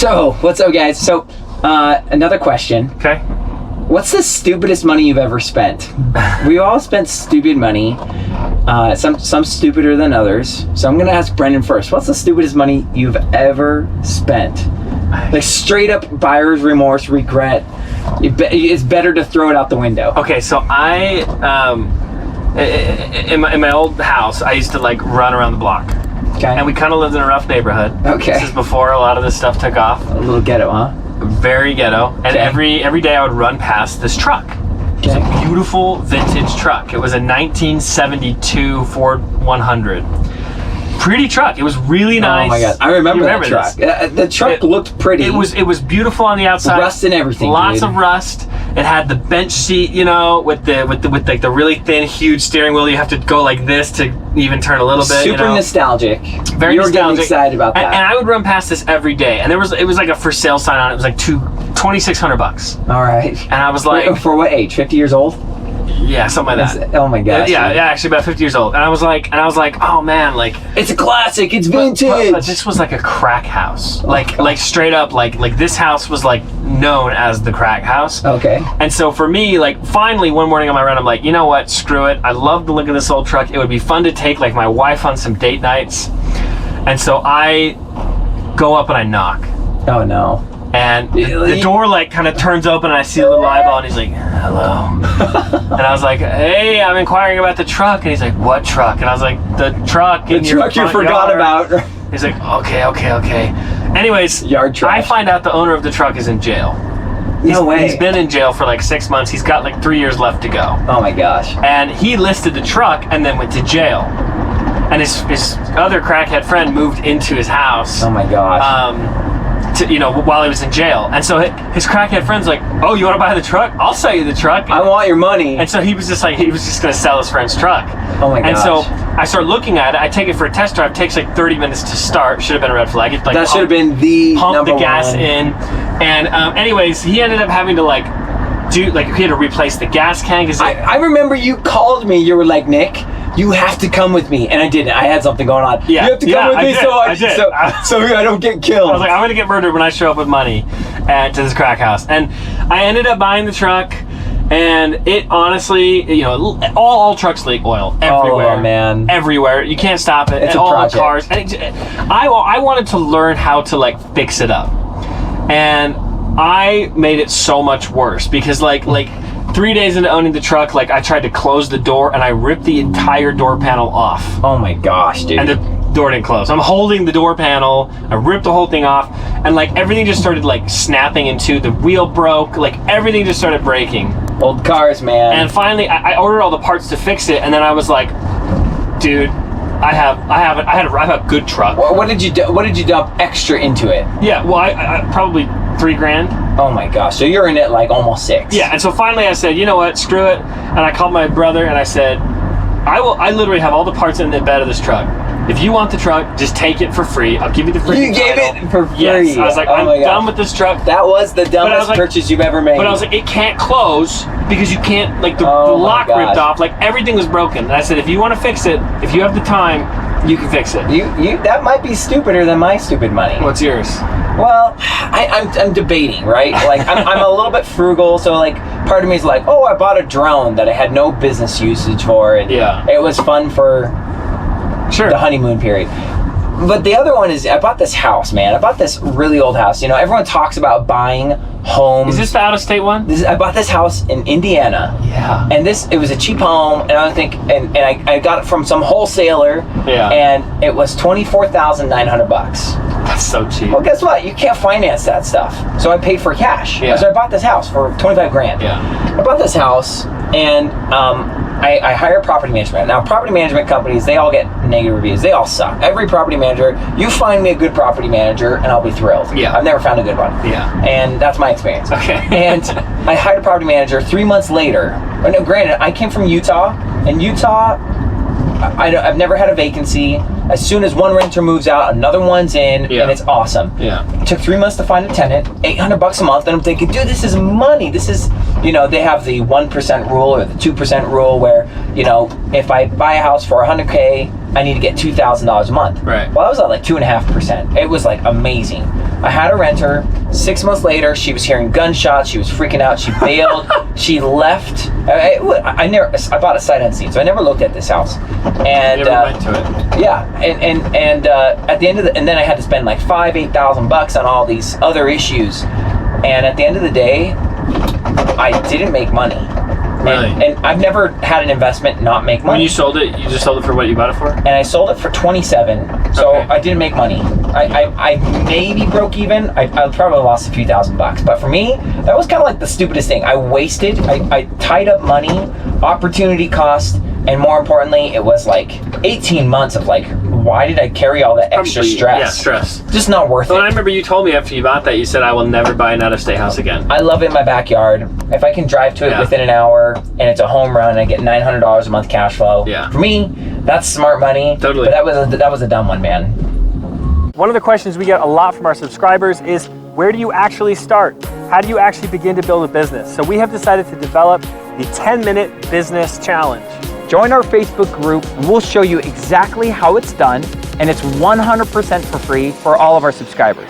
So, what's up, guys? So, another question. Okay. What's the stupidest money you've ever spent? We all spent stupid money. Some stupider than others. So I'm gonna ask Brendan first. What's the stupidest money you've ever spent? Like straight up buyer's remorse, regret. It's better to throw it out the window. Okay, so I in my old house, I used to like run around the block. Okay. And we kind of lived in a rough neighborhood. Okay. This is before a lot of this stuff took off. A little ghetto, huh? Very ghetto. And Okay. every day I would run past this truck. It was a beautiful vintage truck. It was a 1972 Ford 100. Pretty truck. It was really nice. Oh my god, I remember that truck. The truck looked pretty. It was beautiful on the outside. Rust and everything. Lots dude. of rust. It had the bench seat, you know, with like the really thin, huge steering wheel. You have to go like this to even turn a little bit. Super you know? nostalgic. Very you were nostalgic. getting excited about that. And I would run past this every day, and it was like a for sale sign on it. It was like $2,600. All right. And I was like, for what age? 50 years old? yeah, something like that. Oh my gosh. Yeah, actually about 50 years old. And I was like, oh man, like it's a classic. It's vintage. but this was like a crack house. Like straight up, like this house was like known as the crack house. Okay. And so for me, like finally one morning on my run, I'm like, you know what? Screw it. I love the look of this old truck. It would be fun to take like my wife on some date nights. And so I go up and I knock. Oh no. And the door like kind of turns open and I see a little eyeball and he's like, hello. And I was like, hey, I'm inquiring about the truck. And he's like, what truck? And I was like, the truck in your truck you front forgot yard. about. He's like, okay. Anyways, Yard trash. I find out the owner of the truck is in jail. No way. He's been in jail for like 6 months. He's got like 3 years left to go. Oh my gosh. And he listed the truck and then went to jail. And his other crackhead friend moved into his house. Oh my gosh. While he was in jail. And so his crackhead friend's like, oh, you want to buy the truck? I'll sell you the truck. I want your money. And so he was just going to sell his friend's truck. Oh my gosh. And so I start looking at it. I take it for a test drive. It takes like 30 minutes to start. Should have been a red flag. That should have been the pump number the gas one. in. And anyways, he ended up having to he had to replace the gas can. I remember you called me. You were like, Nick, you have to come with me. And I didn't. I had something going on. Yeah, you have to come with me I did. so I don't get killed. I was like, I'm going to get murdered when I show up with money to this crack house. And I ended up buying the truck. And it honestly, all trucks leak oil everywhere. Oh man, everywhere. You can't stop it. It's a all project. the cars. And I wanted to learn how to fix it up, and I made it so much worse because like 3 days into owning the truck, I tried to close the door and I ripped the entire door panel off. Oh my gosh, dude. And the door didn't close. I'm holding the door panel. I ripped the whole thing off, and everything just started snapping into. The wheel broke. Everything just started breaking. Old cars, man. And finally, I ordered all the parts to fix it, and then I was like, dude, I have a good truck. What did you do? What did you dump extra into it? Yeah, well, I probably $3,000. Oh my gosh, so you're in it almost 6. Yeah, and so finally I said, you know what, screw it. And I called my brother and I said, I literally have all the parts in the bed of this truck. If you want the truck, just take it for free. I'll give you the free. You gave it for free. Yes. I was like, I'm done with this truck. That was the dumbest purchase you've ever made. But I was like, it can't close because you can't, the lock ripped off. Everything was broken. And I said, if you want to fix it, if you have the time, you can fix it. You that might be stupider than my stupid money. What's yours? Well, I'm debating, right? I'm a little bit frugal, so part of me is oh, I bought a drone that I had no business usage for, and it was fun for the honeymoon period. But the other one is I bought this house, man. I bought this really old house. Everyone talks about buying homes. Is this the out-of-state one? I bought this house in Indiana. Yeah. And it was a cheap home, and I think, and I got it from some wholesaler. Yeah. And it was $24,900. That's so cheap. Well, guess what? You can't finance that stuff. So I paid for cash. Yeah. So I bought this house for $25,000. Yeah. I bought this house, and I hire property management. Now, property management companies, they all get negative reviews. They all suck. Every property manager, you find me a good property manager, and I'll be thrilled. Yeah. I've never found a good one. Yeah. And that's my experience. Okay. And I hired a property manager 3 months later. No, granted, I came from Utah, and Utah, I've never had a vacancy. As soon as one renter moves out, another one's in, and it's awesome. Yeah. It took 3 months to find a tenant, $800 a month, and I'm thinking, dude, this is money. This is, they have the 1% rule or the 2% rule where, if I buy a house for $100K, I need to get $2,000 a month. Right. Well, I was at 2.5%. It was amazing. I had a renter. 6 months later, she was hearing gunshots. She was freaking out. She bailed. She left. I bought a sight unseen, so I never looked at this house. And never went to it. Yeah, and at the end of and then I had to spend like $8,000 on all these other issues. And at the end of the day, I didn't make money. Really? And I've never had an investment not make money. When you sold it, you just sold it for what you bought it for? And I sold it for 27, so okay. I didn't make money. I maybe broke even. I probably lost a few $1,000s. But for me, that was kind of like the stupidest thing. I tied up money, opportunity cost, and more importantly, it was like 18 months of like, why did I carry all that extra stress? Yeah, stress. Just not worth it. I remember you told me after you bought that, you said, I will never buy an out-of-state house again. I love it in my backyard. If I can drive to it within an hour and it's a home run, I get $900 a month cash flow. Yeah. For me, that's smart money. Totally. But that was a dumb one, man. One of the questions we get a lot from our subscribers is, where do you actually start? How do you actually begin to build a business? So we have decided to develop the 10-minute business challenge. Join our Facebook group and we'll show you exactly how it's done, and it's 100% for free for all of our subscribers.